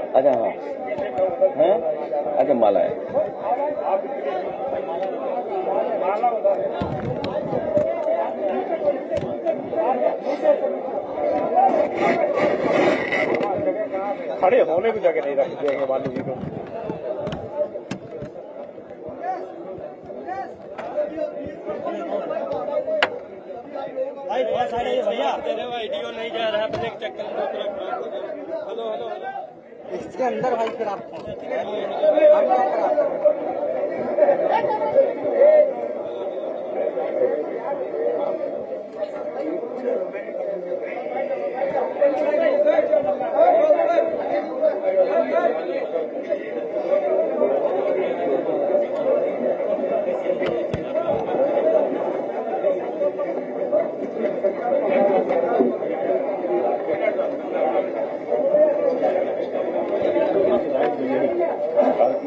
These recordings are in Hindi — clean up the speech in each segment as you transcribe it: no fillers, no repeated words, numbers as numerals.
अच्छा हाँ हैं, अच्छा माला है। खड़े होने की जगह नहीं रख देंगे वाली जी को। भाई बहुत सारे भैया तेरे वीडियो नहीं जा रहा है चक्कर में। हेलो हेलो इसके अंदर भाई फिर आप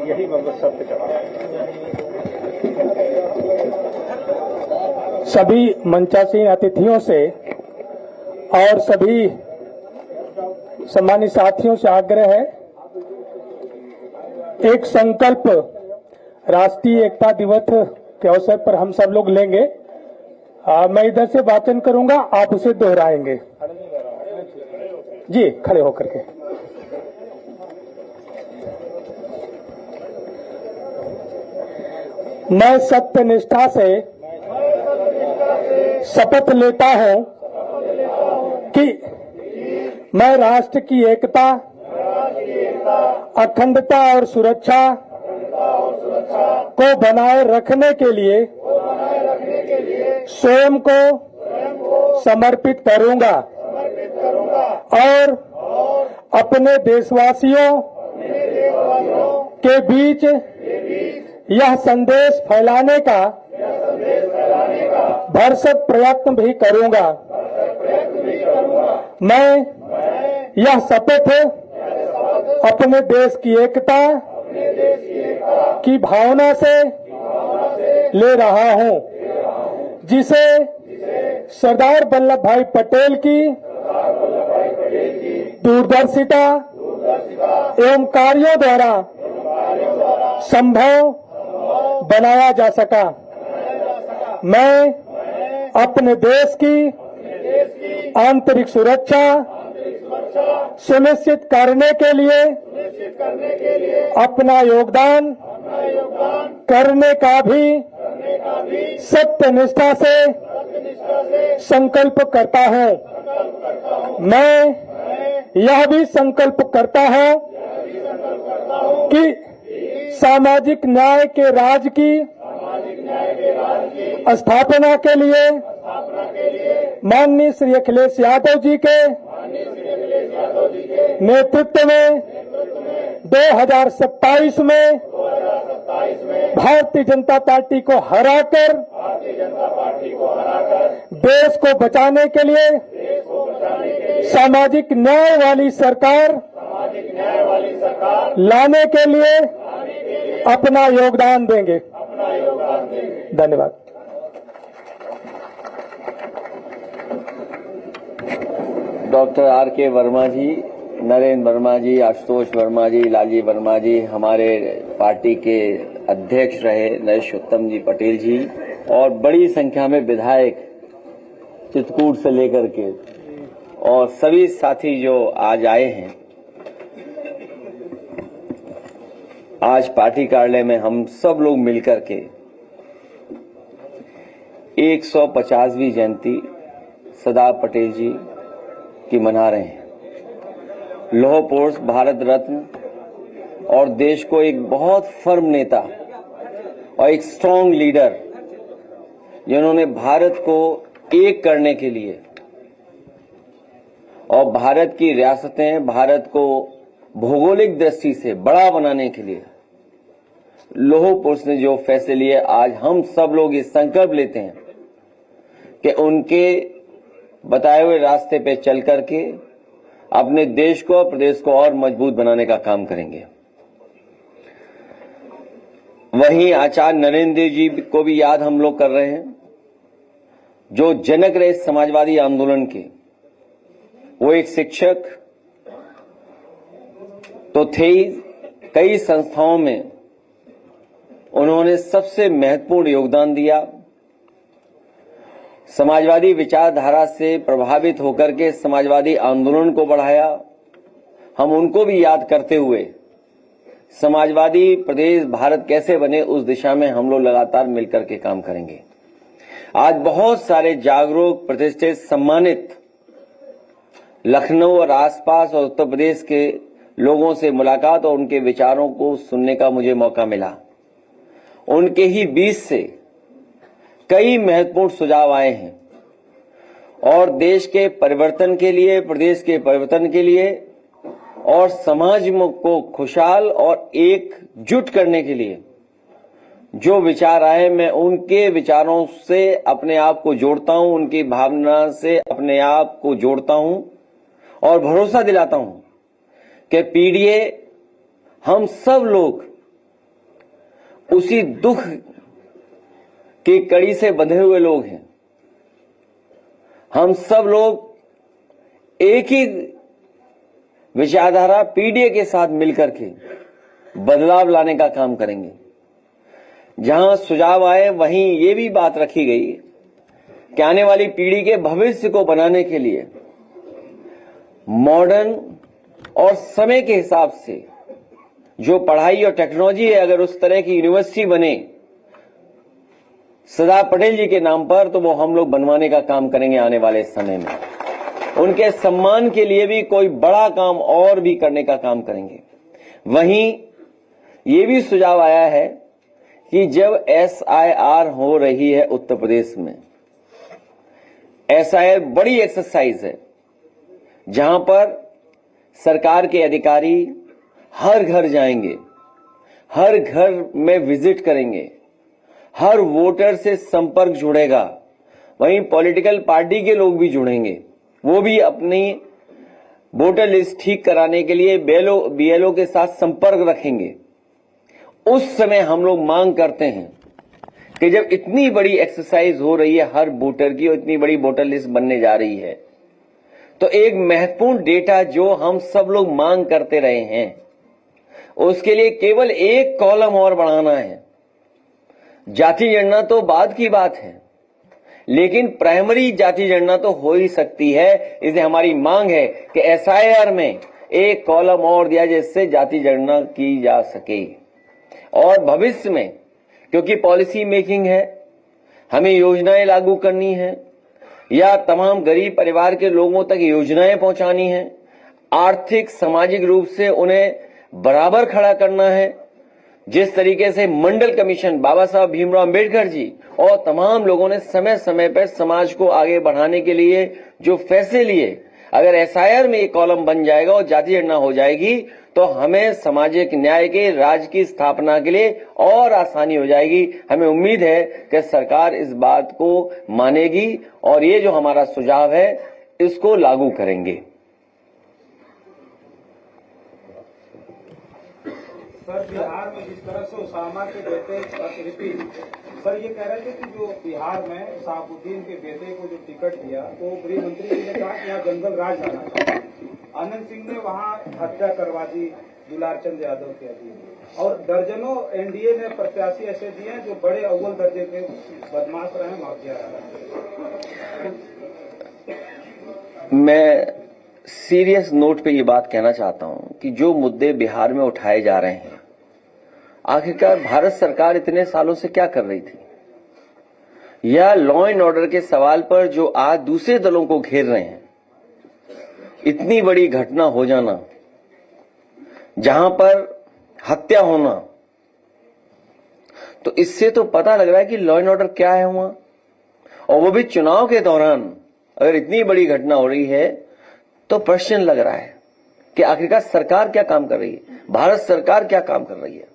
यही मतलब सत्य कहा। सभी मंचासीन अतिथियों से और सभी सम्मानित साथियों से आग्रह है, एक संकल्प राष्ट्रीय एकता दिवस के अवसर पर हम सब लोग लेंगे। मैं इधर से वाचन करूंगा, आप उसे दोहराएंगे। जी खड़े होकर के। मैं सत्यनिष्ठा से शपथ लेता हूं कि मैं राष्ट्र की एकता, अखंडता और सुरक्षा को बनाए रखने के लिए स्वयं को समर्पित करूंगा और अपने देशवासियों के बीच यह संदेश फैलाने का भरसक प्रयत्न भी करूंगा। मैं यह शपथ अपने देश की एकता की भावना से ले रहा हूं, जिसे सरदार वल्लभ भाई पटेल की दूरदर्शिता एवं कार्यों द्वारा संभव बनाया जा सका। मैं अपने देश की आंतरिक सुरक्षा सुनिश्चित करने के लिए अपना योगदान करने का भी सत्यनिष्ठा से संकल्प करता हूं। मैं यह भी संकल्प करता हूं कि सामाजिक न्याय के राज की स्थापना के लिए माननीय श्री अखिलेश यादव जी के नेतृत्व में 2027 में भारतीय जनता पार्टी को हराकर देश को बचाने के लिए सामाजिक न्याय वाली सरकार लाने के लिए अपना योगदान देंगे। धन्यवाद। Doctor R.K. वर्मा जी, नरेंद्र वर्मा जी, आशुतोष वर्मा जी, लालजी वर्मा जी, हमारे पार्टी के अध्यक्ष रहे नरेश उत्तम जी पटेल जी, और बड़ी संख्या में विधायक चित्रकूट से लेकर के और सभी साथी जो आज आए हैं। आज पार्टी कार्यालय में हम सब लोग मिलकर के 150वीं जयंती सरदार पटेल जी की मना रहे हैं। लौह पुरुष, भारत रत्न और देश को एक बहुत फर्म नेता और एक स्ट्रांग लीडर, जिन्होंने भारत को एक करने के लिए और भारत की रियासतें, भारत को भौगोलिक दृष्टि से बड़ा बनाने के लिए लौह पुरुष ने जो फैसले लिए, आज हम सब लोग ये संकल्प लेते हैं कि उनके बताए हुए रास्ते पे चल करके अपने देश को और प्रदेश को और मजबूत बनाने का काम करेंगे। वहीं आचार्य नरेंद्र देव जी को भी याद हम लोग कर रहे हैं, जो जनक रहे समाजवादी आंदोलन के। वो एक शिक्षक तो थे ही, कई संस्थाओं में उन्होंने सबसे महत्वपूर्ण योगदान दिया। समाजवादी विचारधारा से प्रभावित होकर के समाजवादी आंदोलन को बढ़ाया। हम उनको भी याद करते हुए समाजवादी प्रदेश भारत कैसे बने उस दिशा में हम लोग लगातार मिलकर के काम करेंगे। आज बहुत सारे जागरूक, प्रतिष्ठित, सम्मानित लखनऊ और आसपास और उत्तर प्रदेश के लोगों से मुलाकात और उनके विचारों को सुनने का मुझे मौका मिला। उनके ही बीच से कई महत्वपूर्ण सुझाव आए हैं और देश के परिवर्तन के लिए, प्रदेश के परिवर्तन के लिए और समाज को खुशहाल और एकजुट करने के लिए जो विचार आए, मैं उनके विचारों से अपने आप को जोड़ता हूं, उनकी भावना से अपने आप को जोड़ता हूं और भरोसा दिलाता हूं कि पीडीए हम सब लोग उसी दुख की कड़ी से बंधे हुए लोग हैं। हम सब लोग एक ही विचारधारा पीडीए के साथ मिलकर के बदलाव लाने का काम करेंगे। जहां सुझाव आए वहीं ये भी बात रखी गई कि आने वाली पीढ़ी के भविष्य को बनाने के लिए मॉडर्न और समय के हिसाब से जो पढ़ाई और टेक्नोलॉजी है, अगर उस तरह की यूनिवर्सिटी बने सरदार पटेल जी के नाम पर, तो वो हम लोग बनवाने का काम करेंगे आने वाले समय में। उनके सम्मान के लिए भी कोई बड़ा काम और भी करने का काम करेंगे। वहीं ये भी सुझाव आया है कि जब SIR हो रही है उत्तर प्रदेश में, SIR बड़ी एक्सरसाइज है जहां पर सरकार के अधिकारी हर घर जाएंगे, हर घर में विजिट करेंगे, हर वोटर से संपर्क जुड़ेगा। वहीं पॉलिटिकल पार्टी के लोग भी जुड़ेंगे, वो भी अपनी वोटर लिस्ट ठीक कराने के लिए BLO के साथ संपर्क रखेंगे। उस समय हम लोग मांग करते हैं कि जब इतनी बड़ी एक्सरसाइज हो रही है हर वोटर की और इतनी बड़ी वोटर लिस्ट बनने जा रही है, तो एक महत्वपूर्ण डेटा जो हम सब लोग मांग करते रहे हैं, उसके लिए केवल एक कॉलम और बढ़ाना है। जाति जनगणना तो बाद की बात है, लेकिन प्राइमरी जाति जनगणना तो हो ही सकती है। इसलिए हमारी मांग है कि SIR में एक कॉलम और दिया जिससे जाति जनगणना की जा सके। और भविष्य में, क्योंकि पॉलिसी मेकिंग है, हमें योजनाएं लागू करनी है या तमाम गरीब परिवार के लोगों तक योजनाएं पहुंचानी है, आर्थिक सामाजिक रूप से उन्हें बराबर खड़ा करना है। जिस तरीके से मंडल कमीशन, बाबा साहब भीमराव अंबेडकर जी और तमाम लोगों ने समय समय पर समाज को आगे बढ़ाने के लिए जो फैसले लिए, अगर SIR में एक कॉलम बन जाएगा और जाति जनगणना हो जाएगी तो हमें सामाजिक न्याय के राज्य की स्थापना के लिए और आसानी हो जाएगी। हमें उम्मीद है कि सरकार इस बात को मानेगी और ये जो हमारा सुझाव है इसको लागू करेंगे। सर, बिहार में जिस तरह से उसामा के बेटे सर ये कह रहे थे कि जो बिहार में शहाबुद्दीन के बेटे को जो टिकट दिया तो गृह मंत्री जी ने कहा कि यहाँ जंगल राज आना चाहिए। आनंद सिंह ने वहाँ हत्या करवा दी दुलार चंद यादव के अधीन, और दर्जनों NDA ने प्रत्याशी ऐसे दिए हैं जो बड़े अव्वल दर्जे के बदमाश रहे, माफिया रहे। मैं सीरियस नोट पे ये बात कहना चाहता हूं कि जो मुद्दे बिहार में उठाए जा रहे हैं, आखिरकार भारत सरकार इतने सालों से क्या कर रही थी, या लॉ एंड ऑर्डर के सवाल पर जो आज दूसरे दलों को घेर रहे हैं, इतनी बड़ी घटना हो जाना, जहां पर हत्या होना, तो इससे तो पता लग रहा है कि लॉ एंड ऑर्डर क्या है वहां। और वो भी चुनाव के दौरान अगर इतनी बड़ी घटना हो रही है तो प्रश्न लग रहा है कि आखिरकार सरकार क्या काम कर रही है, भारत सरकार क्या काम कर रही है।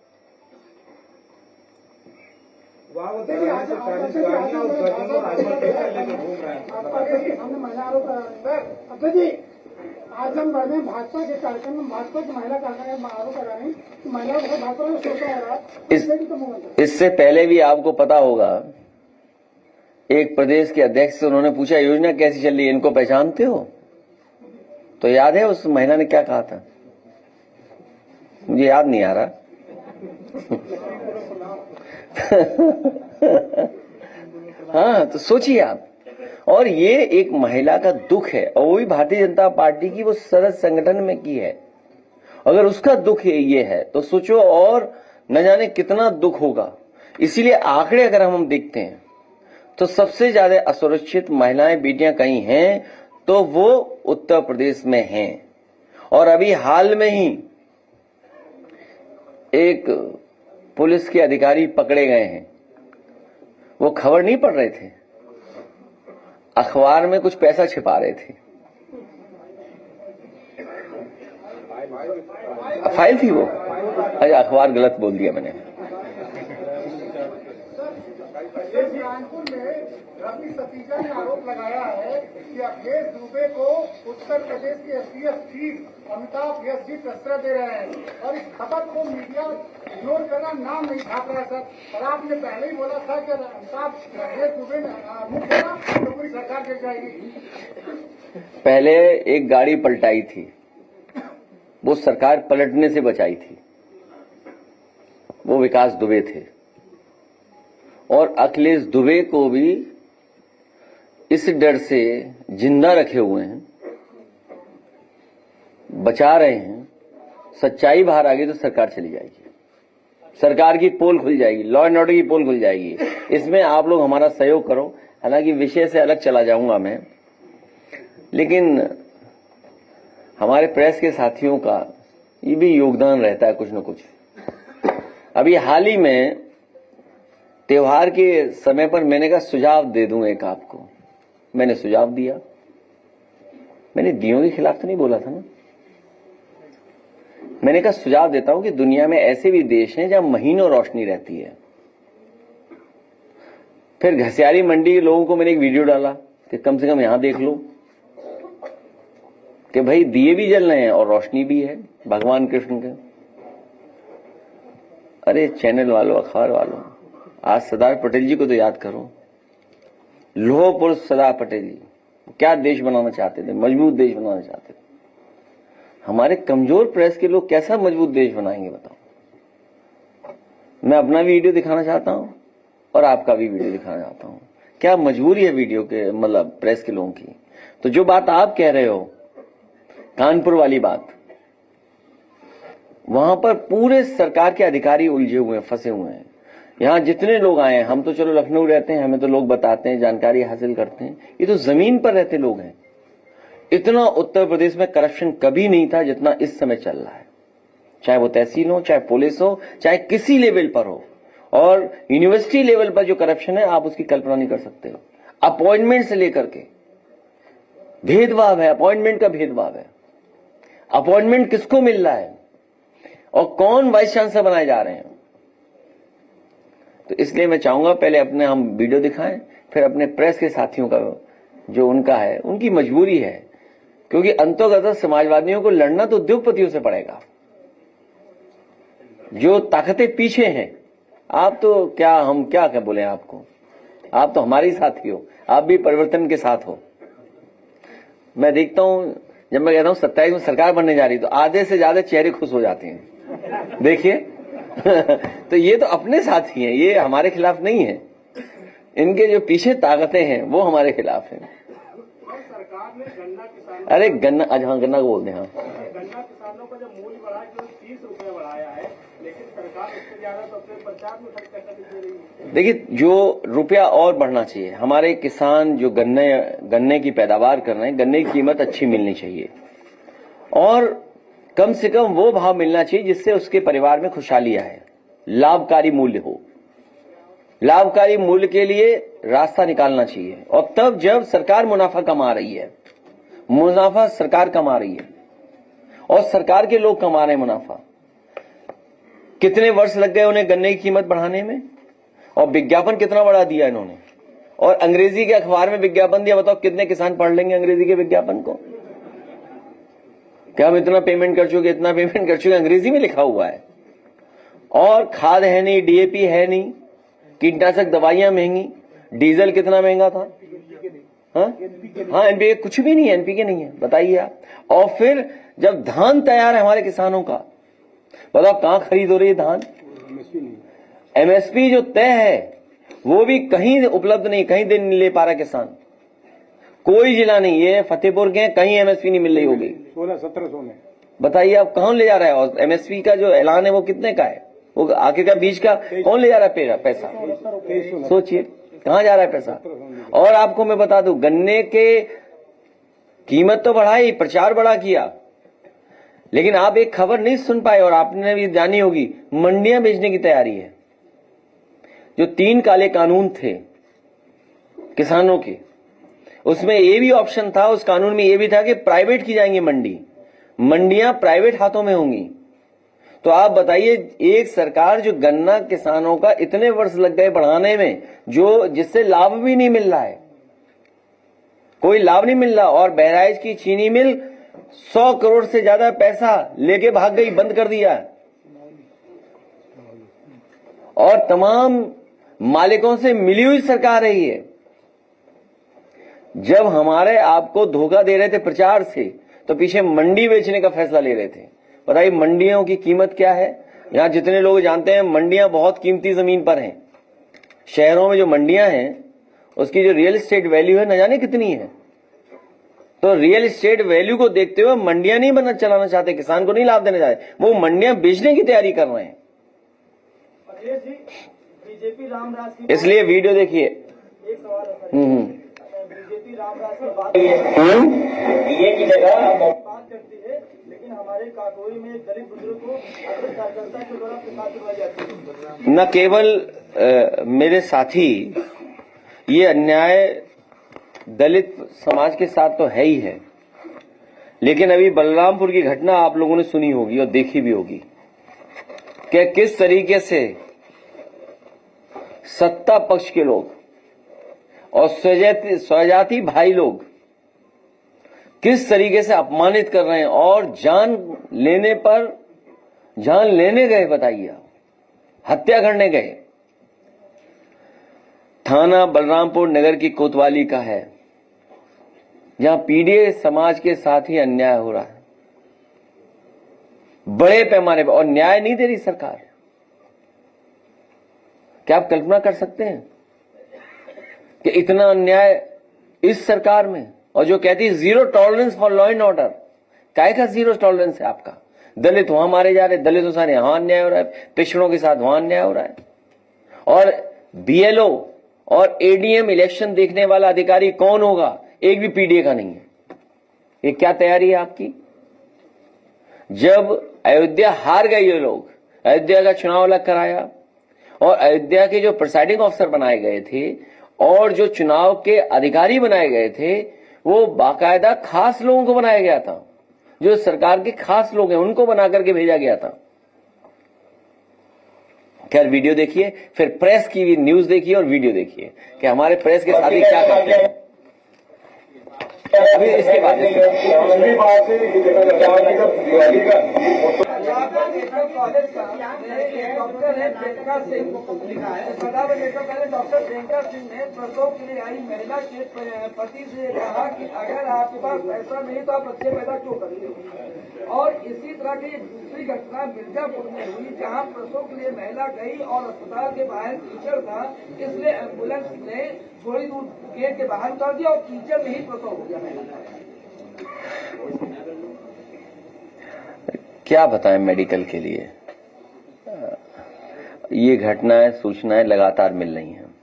आजमगढ़ में भाजपा के कार्यक्रम में भाजपा की महिला कार्यक्रम आरोप कर रहे हैं कि महिलाओं को भाजपा में शोषण हो रहा है। इससे पहले भी आपको पता होगा, एक प्रदेश के अध्यक्ष से उन्होंने पूछा योजना कैसी चल रही है, इनको पहचानते हो? तो याद है उस महिला ने क्या कहा था? मुझे याद नहीं आ रहा। हाँ, तो सोचिए आप, और ये एक महिला का दुख है, और वो भी भारतीय जनता पार्टी की वो सदस्य संगठन में की है। अगर उसका दुख ये है तो सोचो और न जाने कितना दुख होगा। इसीलिए आंकड़े अगर हम देखते हैं तो सबसे ज्यादा असुरक्षित महिलाएं बेटियां कहीं हैं तो वो उत्तर प्रदेश में हैं। और अभी हाल में ही एक पुलिस के अधिकारी पकड़े गए हैं। वो खबर नहीं पढ़ रहे थे, अखबार में कुछ पैसा छिपा रहे थे। फाइल थी वो, अरे अखबार गलत बोल दिया मैंने। कानपुर में रवि सतीजा ने आरोप लगाया है कि अखिलेश दुबे को उत्तर प्रदेश के एसटीएफ चीफ अमिताभ यश जी प्रश्रय दे रहे हैं और इस खबर को मीडिया इग्नोर करना नाम नहीं छाप रहा है सर। और आपने पहले ही बोला था कि अमिताभ अखिलेश दुबे मुक्त होगा तो पूरी सरकार गिर जाएगी। पहले एक गाड़ी पलटाई थी, वो सरकार पलटने से बचाई थी, वो विकास दुबे थे। और अखिलेश दुबे को भी इस डर से जिंदा रखे हुए हैं, बचा रहे हैं। सच्चाई बाहर आ गई तो सरकार चली जाएगी, सरकार की पोल खुल जाएगी, लॉ एंड ऑर्डर की पोल खुल जाएगी। इसमें आप लोग हमारा सहयोग करो। हालांकि विषय से अलग चला जाऊंगा मैं, लेकिन हमारे प्रेस के साथियों का ये भी योगदान रहता है कुछ न कुछ। अभी हाल ही में त्योहार के समय पर मैंने कहा सुझाव दे दूं एक आपको, मैंने सुझाव दिया। मैंने दियों के खिलाफ तो नहीं बोला था ना, मैंने कहा सुझाव देता हूं कि दुनिया में ऐसे भी देश हैं जहां महीनों रोशनी रहती है। फिर घसियारी मंडी के लोगों को मैंने एक वीडियो डाला कि कम से कम यहां देख लो कि भाई दिए भी जल रहे हैं और रोशनी भी है भगवान कृष्ण के। अरे चैनल वालों, अखबार वालों, आज सरदार पटेल जी को तो याद करो। लौह पुरुष सरदार पटेल जी क्या देश बनाना चाहते थे, मजबूत देश बनाना चाहते थे। हमारे कमजोर प्रेस के लोग कैसा मजबूत देश बनाएंगे बताओ। मैं अपना वीडियो दिखाना चाहता हूं और आपका भी वीडियो दिखाना चाहता हूं। क्या मजबूरी है वीडियो के, मतलब प्रेस के लोगों की। तो जो बात आप कह रहे हो, कानपुर वाली बात, वहां पर पूरे सरकार के अधिकारी उलझे हुए हैं, फंसे हुए हैं। यहां जितने लोग आए हैं, हम तो चलो लखनऊ रहते हैं, हमें तो लोग बताते हैं, जानकारी हासिल करते हैं। ये तो जमीन पर रहते लोग हैं। इतना उत्तर प्रदेश में करप्शन कभी नहीं था जितना इस समय चल रहा है, चाहे वो तहसील हो, चाहे पुलिस हो, चाहे किसी लेवल पर हो। और यूनिवर्सिटी लेवल पर जो करप्शन है आप उसकी कल्पना नहीं कर सकते। अपॉइंटमेंट से लेकर के भेदभाव है, अपॉइंटमेंट का भेदभाव है। अपॉइंटमेंट किसको मिल रहा है और कौन वाइस चांसलर बनाए जा रहे हैं। तो इसलिए मैं चाहूंगा पहले अपने हम वीडियो दिखाएं, फिर अपने प्रेस के साथियों का जो उनका है, उनकी मजबूरी है, क्योंकि अंतोगत समाजवादियों को लड़ना तो उद्योगपतियों से पड़ेगा। जो ताकतें पीछे हैं, आप तो क्या, हम क्या बोले आपको, आप तो हमारे साथी हो, आप भी परिवर्तन के साथ हो। मैं देखता हूं जब मैं कहता हूं 27 में सरकार बनने जा रही तो आधे से ज्यादा चेहरे खुश हो जाते हैं, देखिए। तो ये तो अपने साथी हैं, ये हमारे खिलाफ नहीं है। इनके जो पीछे ताकतें हैं वो हमारे खिलाफ हैं। सरकार ने गन्ना किसानों, अरे गन्ना, आज हाँ गन्ना को बोलते हैं, हाँ, गन्ना किसानों का जो मूल्य बढ़ा है 30 रुपए बढ़ाया है, लेकिन सरकार उससे ज्यादा तो अपने प्रचार में खर्च कर रही है। देखिए जो रुपया और बढ़ना चाहिए। हमारे किसान जो गन्ने की पैदावार कर रहे हैं, गन्ने की कीमत अच्छी मिलनी चाहिए और कम से कम वो भाव मिलना चाहिए जिससे उसके परिवार में खुशहाली आए, लाभकारी मूल्य हो। लाभकारी मूल्य के लिए रास्ता निकालना चाहिए। और तब जब सरकार मुनाफा कमा रही है, मुनाफा सरकार कमा रही है और सरकार के लोग कमा रहे हैं मुनाफा। कितने वर्ष लग गए उन्हें गन्ने की कीमत बढ़ाने में, और विज्ञापन कितना बढ़ा दिया इन्होंने, और अंग्रेजी के अखबार में विज्ञापन दिया। बताओ कितने किसान पढ़ लेंगे अंग्रेजी के विज्ञापन को। क्या हम इतना पेमेंट कर चुके, इतना पेमेंट कर चुके, अंग्रेजी में लिखा हुआ है। और खाद है नहीं, डीएपी है नहीं, कीटनाशक दवाइयां महंगी, डीजल कितना महंगा था, हाँ एनपीके कुछ भी नहीं है, एनपीके नहीं है, बताइए आप। और फिर जब धान तैयार है हमारे किसानों का, बताओ कहां खरीद हो रही है धान? एमएसपी जो तय है वो भी कहीं उपलब्ध नहीं, कहीं दे नहीं ले पा रहा किसान। कोई जिला नहीं, ये फतेहपुर के कहीं एमएसपी नहीं मिल रही होगी। 16-17 में बताइए आप कौन ले जा रहा है? और एमएसपी का जो ऐलान है वो कितने का है? वो आगे का बीज का कौन ले जा रहा है पैसा? सोचिए कहां जा रहा है पैसा। और आपको मैं बता दूं, गन्ने के कीमत तो बढ़ाई, प्रचार बड़ा किया, लेकिन आप एक खबर नहीं सुन पाए और आपने भी जानी होगी, मंडियां बेचने की तैयारी है। जो 3 काले कानून थे किसानों के, उसमें ये भी ऑप्शन था, उस कानून में ये भी था कि प्राइवेट की जाएंगी मंडियां प्राइवेट हाथों में होंगी। तो आप बताइए, एक सरकार जो गन्ना किसानों का इतने वर्ष लग गए बढ़ाने में, जो जिससे लाभ भी नहीं मिल रहा है, कोई लाभ नहीं मिल रहा, और बहराइच की चीनी मिल 100 करोड़ से ज्यादा पैसा लेके भाग गई, बंद कर दिया, और तमाम मालिकों से मिली हुई सरकार है ये। जब हमारे आपको धोखा दे रहे थे प्रचार से, तो पीछे मंडी बेचने का फैसला ले रहे थे। बताइए मंडियों की कीमत क्या है? यहां जितने लोग जानते हैं, मंडियां बहुत कीमती जमीन पर हैं। शहरों में जो मंडियां हैं उसकी जो रियल एस्टेट वैल्यू है न जाने कितनी है। तो रियल एस्टेट वैल्यू को देखते हुए मंडियां नहीं चलाना चाहते, किसान को नहीं लाभ देना चाहते, वो मंडियां बेचने की तैयारी कर रहे हैं। बीजेपी रामराज की, इसलिए वीडियो देखिए। एक सवाल है, बीजेपी रामराज की बात ये की जगह बात करती है, लेकिन हमारे काकोरी में एक दलित बुजुर्ग को अपने कार्यकर्ता के द्वारा प्रसाद करवाई जाती है। न केवल मेरे साथी, ये अन्याय दलित समाज के साथ तो है ही है, लेकिन अभी बलरामपुर की घटना आप लोगों ने सुनी होगी और देखी भी होगी कि किस तरीके से सत्ता पक्ष के लोग और स्वजाति भाई लोग किस तरीके से अपमानित कर रहे हैं, और जान लेने गए। बताइए, हत्या करने गए। थाना बलरामपुर नगर की कोतवाली का है, जहां पीड़ित समाज के साथ ही अन्याय हो रहा है बड़े पैमाने पर, और न्याय नहीं दे रही सरकार। क्या आप कल्पना कर सकते हैं कि इतना अन्याय इस सरकार में, और जो कहती है 0 tolerance for law and order. काय का 0 टॉलरेंस है आपका? दलित वहां मारे जा रहे, दलितों से यहां अन्याय हो रहा है, पिछड़ों के साथ वहां अन्याय हो रहा है। और बीएलओ और एडीएम इलेक्शन देखने वाला अधिकारी कौन होगा? एक भी पीडीए का नहीं है। ये क्या तैयारी है आपकी? जब अयोध्या हार गए ये लोग, अयोध्या का चुनाव अलग कराया, और अयोध्या के जो प्रिसाइडिंग ऑफिसर बनाए गए थे और जो चुनाव के अधिकारी बनाए गए थे, वो बाकायदा खास लोगों को बनाया गया था, जो सरकार के खास लोग हैं उनको बना करके भेजा गया था। खैर, वीडियो देखिए, फिर प्रेस की न्यूज देखिए और वीडियो देखिए कि हमारे प्रेस के साथ क्या करते हैं। अभी इसके बाद डॉक्टर है प्रियंका सिंह लिखा है, डॉक्टर प्रियंका सिंह ने प्रसव के लिए आई महिला के पति से कहा कि अगर आपके पास पैसा नहीं तो आप बच्चे पैदा क्यों कर रही हो। और इसी तरह की दूसरी घटना मिर्जापुर में हुई, जहां प्रसव के लिए महिला गई और अस्पताल के बाहर कीचड़ था, इसलिए एम्बुलेंस ने थोड़ी दूर गेट के बाहर उतार दिया और कीचड़ में ही प्रसव हो गया महिला। क्या बताएं मेडिकल के लिए? ये घटनाएं, सूचनाएं लगातार मिल रही हैं,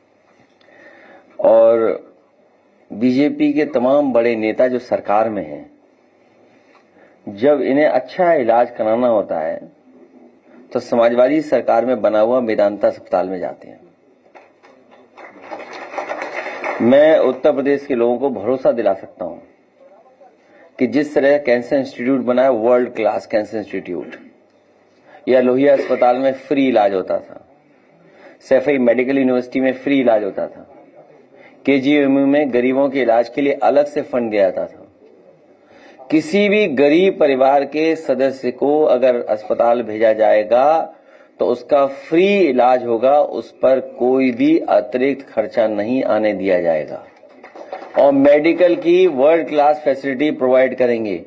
और बीजेपी के तमाम बड़े नेता जो सरकार में हैं, जब इन्हें अच्छा इलाज कराना होता है तो समाजवादी सरकार में बना हुआ मेदांता अस्पताल में जाते हैं। मैं उत्तर प्रदेश के लोगों को भरोसा दिला सकता हूं कि जिस तरह कैंसर इंस्टीट्यूट बना है, वर्ल्ड क्लास कैंसर इंस्टीट्यूट, या लोहिया अस्पताल में फ्री इलाज होता था, सैफई मेडिकल यूनिवर्सिटी में फ्री इलाज होता था, केजीएमयू में गरीबों के इलाज के लिए अलग से फंड दिया जाता था। किसी भी गरीब परिवार के सदस्य को अगर अस्पताल भेजा जाएगा तो उसका फ्री इलाज होगा, उस पर कोई भी अतिरिक्त खर्चा नहीं आने दिया जाएगा, और मेडिकल की वर्ल्ड क्लास फैसिलिटी प्रोवाइड करेंगे।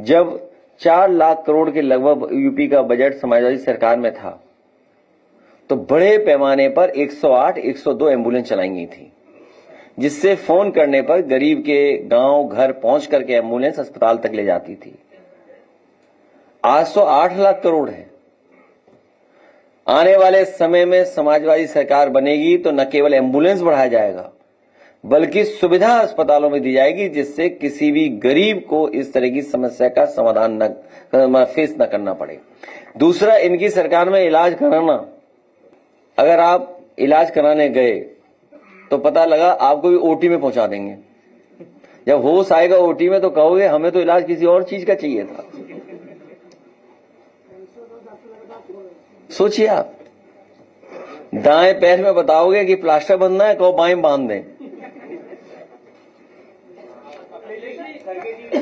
जब 4 लाख करोड़ के लगभग यूपी का बजट समाजवादी सरकार में था, तो बड़े पैमाने पर 108, 102 एम्बुलेंस चलाई गई थी, जिससे फोन करने पर गरीब के गांव घर पहुंच करके एम्बुलेंस अस्पताल तक ले जाती थी। आज तो 8 लाख करोड़ है। आने वाले समय में समाजवादी सरकार बनेगी तो न केवल एम्बुलेंस बढ़ाया जाएगा, बल्कि सुविधा अस्पतालों में दी जाएगी, जिससे किसी भी गरीब को इस तरह की समस्या का समाधान फेस न करना पड़े। दूसरा, इनकी सरकार में इलाज कराना, अगर आप इलाज कराने गए तो पता लगा आपको भी ओटी में पहुंचा देंगे। जब होश आएगा ओटी में तो कहोगे हमें तो इलाज किसी और चीज का चाहिए था। सोचिए आप, दाएं पैर में बताओगे कि प्लास्टर बंधना है, कहो बाएं बांध दें।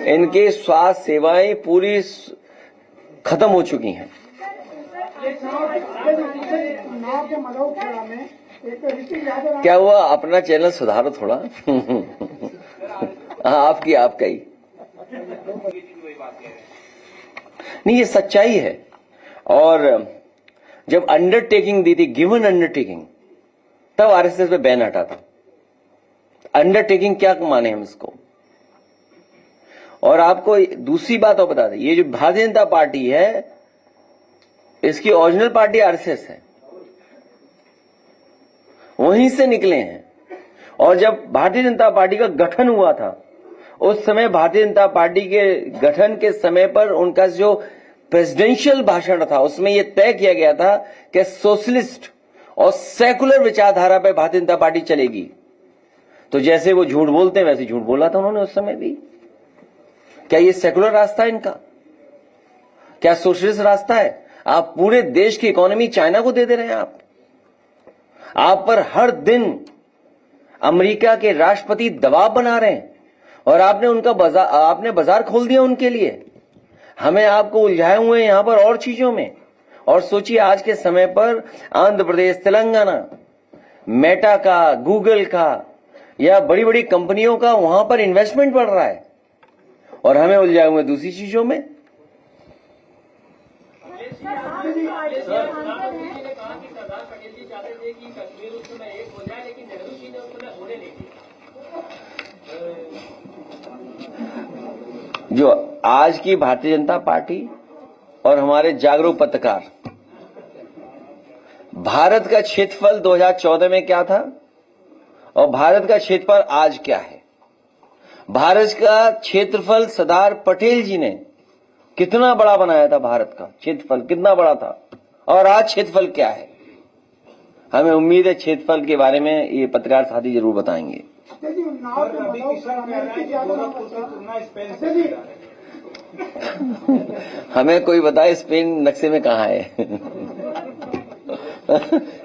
इनके स्वास्थ्य सेवाएं पूरी खत्म हो चुकी हैं। क्या हुआ, अपना चैनल सुधारो थोड़ा। आपकी आपका ही नहीं, ये सच्चाई है। और जब अंडरटेकिंग दी थी, गिवन अंडरटेकिंग, तब आरएसएस पे बैन हटा था। अंडरटेकिंग क्या माने हम इसको। और आपको दूसरी बात और बता दें, ये जो भारतीय जनता पार्टी है, इसकी ओरिजिनल पार्टी आरएसएस है, वहीं से निकले हैं। और जब भारतीय जनता पार्टी का गठन हुआ था, उस समय भारतीय जनता पार्टी के गठन के समय पर उनका जो प्रेसिडेंशियल भाषण था, उसमें यह तय किया गया था कि सोशलिस्ट और सेकुलर विचारधारा पर भारतीय जनता पार्टी चलेगी। तो जैसे वो झूठ बोलते हैं, वैसे झूठ बोला था उन्होंने उस समय भी। क्या ये सेकुलर रास्ता है इनका? क्या सोशलिस्ट रास्ता है? आप पूरे देश की इकोनॉमी चाइना को दे दे रहे हैं। आप पर हर दिन अमेरिका के राष्ट्रपति दबाव बना रहे हैं, और आपने बाजार खोल दिया उनके लिए। हमें आपको उलझाए हुए हैं यहां पर और चीजों में। और सोचिए, आज के समय पर आंध्र प्रदेश, तेलंगाना, मेटा का, गूगल का या बड़ी बड़ी कंपनियों का वहां पर इन्वेस्टमेंट बढ़ रहा है, और हमें उलझाए हुए दूसरी चीजों में। जो आज की भारतीय जनता पार्टी और हमारे जागरूक पत्रकार, भारत का क्षेत्रफल 2014 में क्या था और भारत का क्षेत्रफल आज क्या है। भारत का क्षेत्रफल सरदार पटेल जी ने कितना बड़ा बनाया था, भारत का क्षेत्रफल कितना बड़ा था, और आज क्षेत्रफल क्या है। हमें उम्मीद है क्षेत्रफल के बारे में ये पत्रकार साथी जरूर बताएंगे। हमें कोई बताए स्पेन नक्शे में कहाँ है।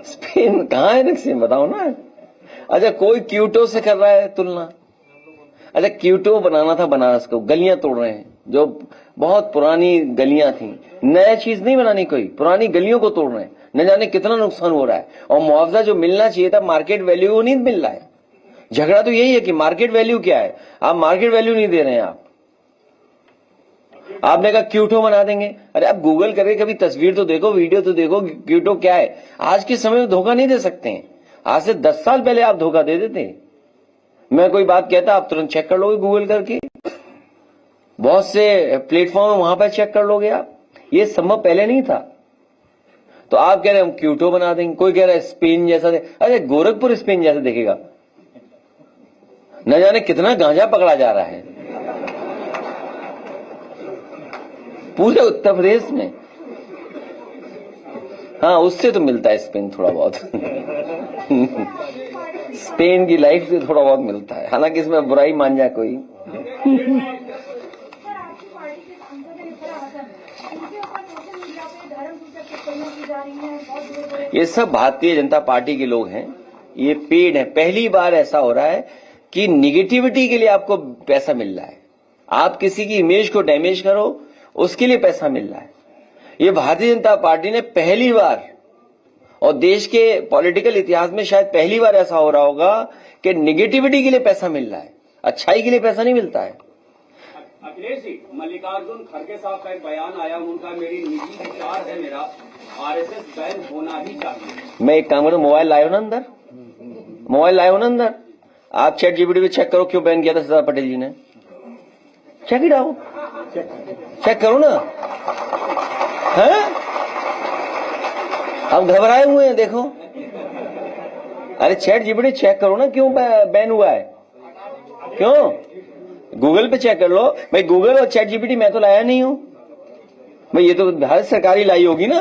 स्पेन कहाँ है नक्शे में, बताओ ना। अच्छा, कोई क्यूटो से कर रहा है तुलना। अच्छा, क्यूटो बनाना था बनारस को, गलियां तोड़ रहे हैं जो बहुत पुरानी गलियां थी। नया चीज नहीं बनानी, कोई पुरानी गलियों को तोड़ रहे हैं। न जाने कितना नुकसान हो रहा है, और मुआवजा जो मिलना चाहिए था मार्केट वैल्यू वो नहीं मिल रहा है। झगड़ा तो यही है कि मार्केट वैल्यू क्या है, आप मार्केट वैल्यू नहीं दे रहे हैं। आपने कहा क्यूटो बना देंगे। अरे आप गूगल करके कभी तस्वीर तो देखो, वीडियो तो देखो, क्यूटो क्या है। आज के समय में धोखा नहीं दे सकते हैं। आज से 10 साल पहले आप धोखा दे देते। मैं कोई बात कहता, आप तुरंत चेक कर लोगे गूगल करके। बहुत से प्लेटफॉर्म वहां पर चेक कर लोगे आप। ये संभव पहले नहीं था। तो आप कह रहे हैं हम क्यूटो बना देंगे, कोई कह रहा है स्पेन जैसा। अरे गोरखपुर स्पेन जैसा देखेगा, न जाने कितना गांजा पकड़ा जा रहा है पूरे उत्तर प्रदेश में। हाँ, उससे तो मिलता है स्पेन थोड़ा बहुत। स्पेन की लाइफ से थोड़ा बहुत मिलता है, हालांकि इसमें बुराई मान जाए कोई। ये सब भारतीय जनता पार्टी के लोग हैं, ये पेड है। पहली बार ऐसा हो रहा है कि निगेटिविटी के लिए आपको पैसा मिल रहा है। आप किसी की इमेज को डैमेज करो, उसके लिए पैसा मिल रहा है। ये भारतीय जनता पार्टी ने पहली बार, और देश के पॉलिटिकल इतिहास में शायद पहली बार ऐसा हो रहा होगा कि निगेटिविटी के लिए पैसा मिल रहा है, अच्छाई के लिए पैसा नहीं मिलता है। अखिलेश जी, मल्लिकार्जुन खड़गे साहब का एक बयान आया, उनका मेरी निजी विचार है, मेरा आरएसएस बैन होना ही चाहिए। मैं एक काम करूं, मोबाइल लाए हो ना अंदर, मोबाइल लाए हो ना अंदर, आप चैट जीपीटी पे चेक करो क्यों बैन किया था सरदार पटेल जी ने। चेक इट आउट, चेक करो ना। हैं अब घबराए हुए हैं, देखो। अरे चैट जीपीटी चेक करो ना क्यों बैन हुआ है, क्यों। गूगल पे चेक कर लो भाई, गूगल और चैट जीपीटी मैं तो लाया नहीं हूं भाई, ये तो भारत सरकार ही लाई होगी ना।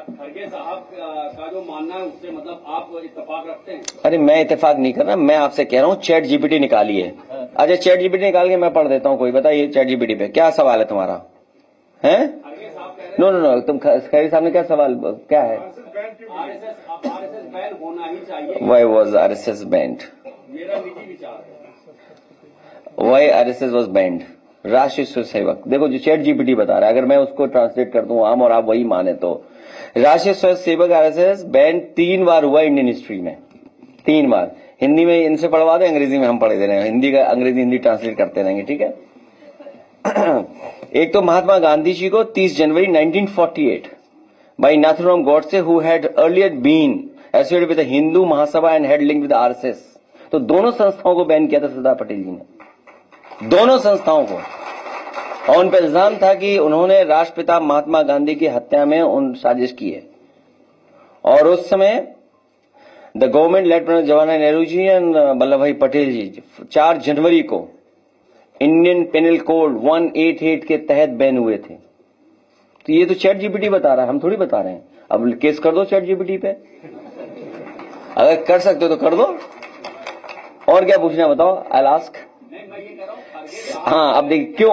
खड़गे साहब का जो मानना है उससे मतलब आप इत्तेफाक रखते हैं? अरे मैं इत्तेफाक नहीं कर रहा, मैं आपसे कह रहा हूं चैट जीपीटी निकालिए। अच्छा चैट जीपीटी निकाल के मैं पढ़ देता हूं, कोई बताइए चैट जीपीटी पे क्या सवाल है तुम्हारा, है? नो नो नो, तुम खैरी साहब ने क्या सवाल, क्या है? आरएसएस बैन होना ही चाहिए। Why was RSS banned? मेरा निजी विचार है। Why RSS was banned? Rashtriya Swayamsevak, देखो जो चैट जीपीटी बता रहा है, अगर मैं उसको ट्रांसलेट कर दूं आम और आप वही माने तो, राष्ट्रीय स्वयंसेवक आरएसएस बैंड 3 बार हुआ इंडियन हिस्ट्री में, 3 बार। हिंदी में इनसे पढ़वा दें, अंग्रेजी में हम पढ़ दे रहे हैं, हिंदी का अंग्रेजी हिंदी ट्रांसलेट करते रहेंगे, ठीक है। एक तो महात्मा गांधी जी को 30 January 1948 by Nathuram Godse, who had earlier been associated with the Hindu Mahasabha and had link with RSS. तो दोनों संस्थाओं को बैन किया था सरदार पटेल जी ने, दोनों संस्थाओं को। और उन पर इल्जाम था कि उन्होंने राष्ट्रपिता महात्मा गांधी की हत्या में उन साजिश की है। और उस समय the government led by Jawaharlal Nehru ji and Vallabhbhai Patel जी 4 जनवरी को इंडियन पेनल कोड 188 के तहत बैन हुए थे। तो ये तो चैट जीपीटी बता रहा है, हम थोड़ी बता रहे हैं। अब केस कर दो चैट जीपीटी पे, अगर कर सकते हो तो कर दो। और क्या पूछना है बताओ, आई आस्क। हाँ अब देखिए क्यों,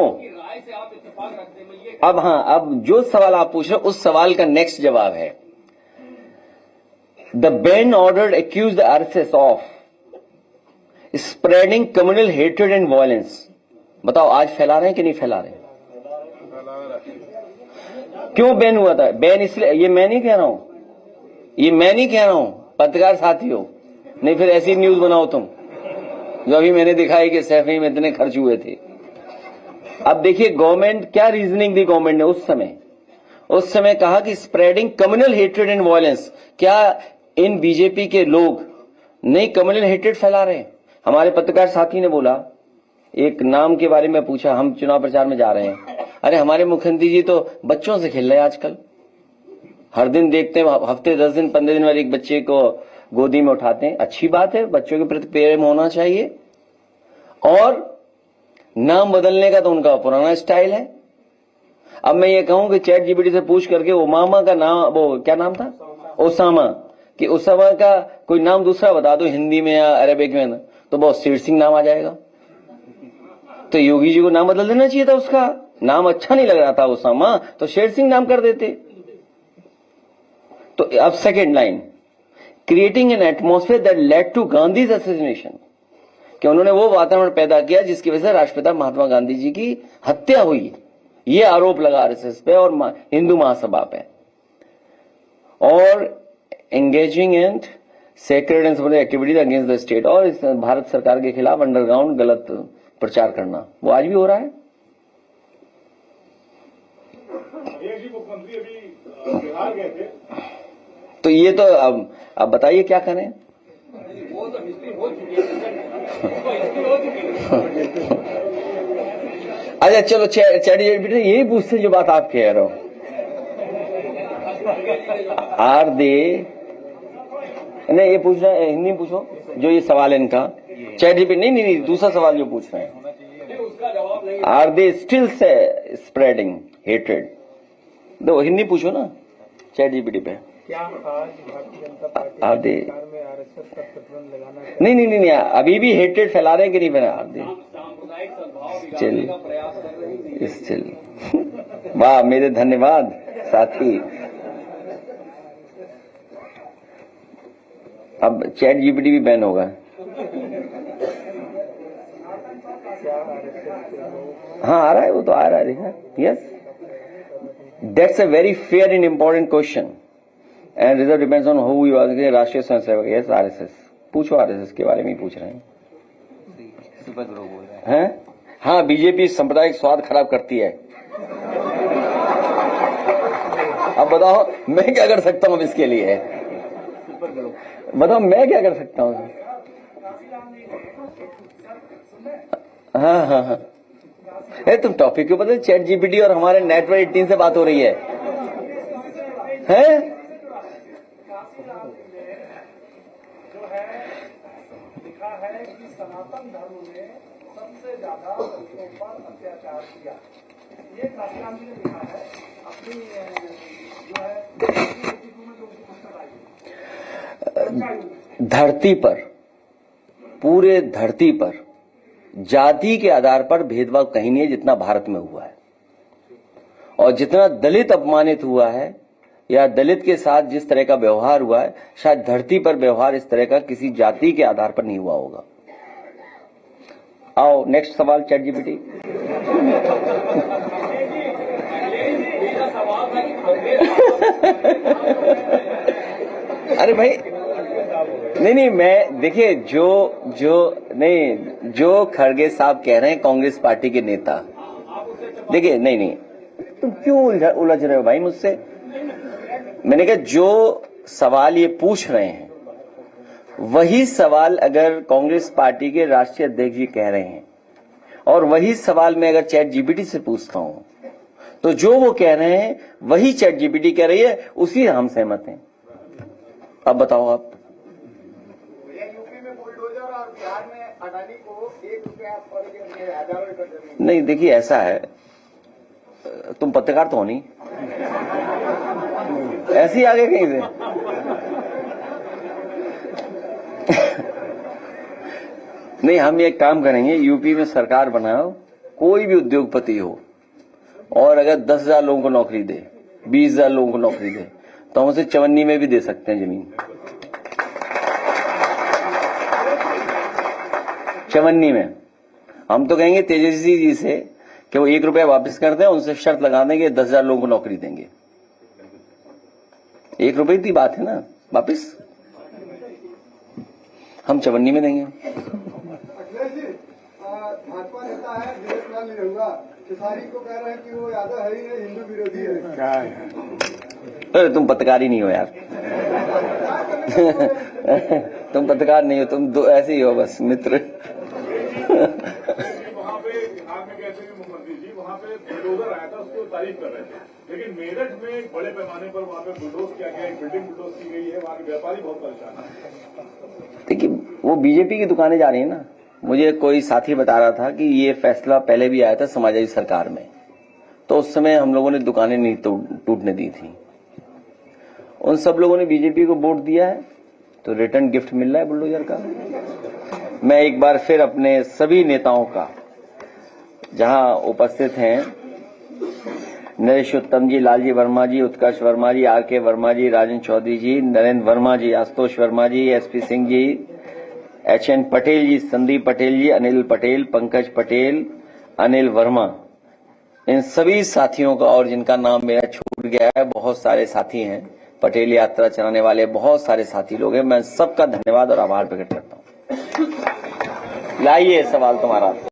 अब हाँ अब जो सवाल आप पूछ रहे हो उस सवाल का नेक्स्ट जवाब है, the ban order accuse the RSS of spreading communal hatred and violence. बताओ आज फैला रहे हैं कि नहीं फैला रहे हैं? क्यों बैन हुआ था? बैन इसलिए, ये मैं नहीं कह रहा हूं, ये मैं नहीं कह रहा हूं, पत्रकार साथी हो, नहीं फिर ऐसी न्यूज बनाओ तुम जो अभी मैंने दिखाई कि सैफई में इतने खर्च हुए थे। अब देखिए गवर्नमेंट क्या रीजनिंग दी गवर्नमेंट ने उस समय कहा कि spreading communal hatred and violence. क्या इन बीजेपी के लोग नहीं कम्युनल हेट्रेड फैला रहे हैं? हमारे पत्रकार साथी ने बोला, एक नाम के बारे में पूछा, हम चुनाव प्रचार में जा रहे हैं, अरे हमारे मुख्यमंत्री जी तो बच्चों से खेल रहे हैं आजकल, हर दिन देखते हैं, हफ्ते 10 दिन 15 दिन वाले एक बच्चे को गोदी में उठाते हैं। अच्छी बात है, बच्चों के प्रति प्रेम होना चाहिए। और नाम बदलने का तो उनका पुराना स्टाइल है। अब मैं ये कहूं कि चैट जीपीटी से पूछ करके ओबामा का नाम, वो क्या नाम था, ओसामा, कि ओसामा का कोई नाम दूसरा बता दो हिंदी में या अरेबिक में, तो बहुत शेर सिंह नाम आ जाएगा। तो योगी जी को नाम बदल देना चाहिए था, उसका नाम अच्छा नहीं लग रहा था ओसामा, तो शेर सिंह नाम कर देते। तो अब second line, creating an atmosphere that led to Gandhi's assassination, कि उन्होंने वो वातावरण पैदा किया जिसकी वजह से राष्ट्रपिता महात्मा गांधी जी की हत्या हुई। ये आरोप लगा आरएसएस पे और हिंदू महासभा पे। और engaging and sacred and activities against the state, और इस भारत सरकार के खिलाफ अंडरग्राउंड गलत प्रचार करना, वो आज भी हो रहा है। मुख्यमंत्री अभी बिहार गए थे, तो ये तो अब बताइए क्या करें। वो तो हिस्ट्री हो चुकी है। अच्छा चलो चैट जीपीटी यही पूछते जो बात आप कह रहे हो, आर दे, नहीं ये पूछना हिंदी में पूछो जो ये सवाल है इनका। चैट जीपीटी नहीं, दूसरा सवाल जो पूछ रहे हैं, are they still spreading hatred, दो हिंदी पूछो ना चैट जीपीटी पे। क्या आज भारतीय जनता पार्टी आदे सरकार में आरएसएस का प्रतिबंध लगाना चाहिए? नहीं, अभी भी हेट्रेड फैला रहे हैं कि नहीं फैला? आदे सांप्रदायिक सद्भाव बिगाड़ने का प्रयास कर रही है। चल वाह, मेरे धन्यवाद साथी। अब चैट जीपीटी भी बैन होगा। हाँ आ रहा है, वो तो आ रहा है, देखा। Yes, that's a very fair and important question and result depends on who you are. Rashtriya Swayamsevak, yes RSS, पूछो, आरएसएस के बारे में ही पूछ रहे हैं। हाँ, बीजेपी सांप्रदायिक स्वाद खराब करती है। अब बताओ मैं क्या कर सकता हूँ इसके लिए? बताओ मैं क्या कर सकता हूँ? हाँ हाँ हाँ, तुम टॉपिक क्यों बदले? चैट जीपीटी और हमारे नेटवर्क 18 से बात हो रही है? लिखा है कि सनातन धर्म ने सबसे ज्यादा बच्चों पर अत्याचार किया। ये काशीराम जी ने लिखा है अपनी जो है धरती पर, पूरे धरती पर जाति के आधार पर भेदभाव कहीं नहीं है जितना भारत में हुआ है। और जितना दलित अपमानित हुआ है या दलित के साथ जिस तरह का व्यवहार हुआ है, शायद धरती पर व्यवहार इस तरह का किसी जाति के आधार पर नहीं हुआ होगा। आओ नेक्स्ट सवाल, चैट जीपीटी। अरे भाई नहीं, मैं देखिए जो खड़गे साहब कह रहे हैं, कांग्रेस पार्टी के नेता, देखिए नहीं, तुम क्यों उलझ रहे हो भाई मुझसे? मैंने कहा जो सवाल ये पूछ रहे हैं वही सवाल अगर कांग्रेस पार्टी के राष्ट्रीय अध्यक्ष जी कह रहे हैं और वही सवाल मैं अगर चैट जीपीटी से पूछता हूं तो जो वो कह रहे हैं वही चैट जीपीटी कह रही है, उसी हम सहमत हैं। अब बताओ आप। यूपी में बुलडोजर और बिहार में अडानी को ₹1 नहीं, देखिए ऐसा है, तुम पत्रकार तो हो नहीं, ऐसे ही आगे कहीं से नहीं, हम एक काम करेंगे, यूपी में सरकार बनाओ, कोई भी उद्योगपति हो और अगर 10,000 लोगों को नौकरी दे, 20,000 लोगों को नौकरी दे, तो हम उसे चवन्नी में भी दे सकते हैं जमीन। चवन्नी में हम तो कहेंगे तेजस्वी जी से कि वो ₹1 वापस कर दें, उनसे शर्त लगा देंगे 10,000 लोगों को नौकरी देंगे। ₹1 की बात है ना, वापिस हम चवन्नी में देंगे। अखिलेश जी, भाजपा नेता है दिनेश लाल निरहुआ, खेसारी को कह रहे हैं कि वो यादव है ही नहीं, हिंदू विरोधी है। अरे तुम पत्रकार ही नहीं हो यार। तुम पत्रकार नहीं हो, तुम ऐसे ही हो बस मित्र। वहाँ पे बिहार में कहते हैं मुख्यमंत्री जी, वहाँ पे बुलडोजर आया था, उसको तारीफ कर रहे थे, लेकिन मेरठ में एक बड़े पैमाने पर वहाँ पे बुलडोज किया गया, एक बिल्डिंग बुलडोज की गई है, वहाँ के व्यापारी बहुत परेशान है। देखिए वो बीजेपी की दुकानें जा रही है ना। मुझे कोई साथी बता रहा था कि ये फैसला पहले भी आया था समाजवादी सरकार में, तो उस समय हम लोगों ने दुकानें नहीं टूटने दी थी। उन सब लोगों ने बीजेपी को वोट दिया है तो रिटर्न गिफ्ट मिल रहा है बुलडोजर का। मैं एक बार फिर अपने सभी नेताओं का, जहां उपस्थित हैं नरेश उत्तम जी, लालजी वर्मा जी, उत्कर्ष वर्मा जी, आर.के. वर्मा जी, राजन चौधरी जी, नरेंद्र वर्मा जी, आशुतोष वर्मा जी, एस.पी. सिंह जी, H.N. पटेल जी, संदीप पटेल जी, अनिल पटेल, पंकज पटेल, अनिल वर्मा, इन सभी साथियों का, और जिनका नाम मेरा छूट गया है, बहुत सारे साथी हैं, पटेल यात्रा चलाने वाले बहुत सारे साथी लोग हैं, मैं सबका धन्यवाद और आभार प्रकट करता हूं। लाइए सवाल तुम्हारा।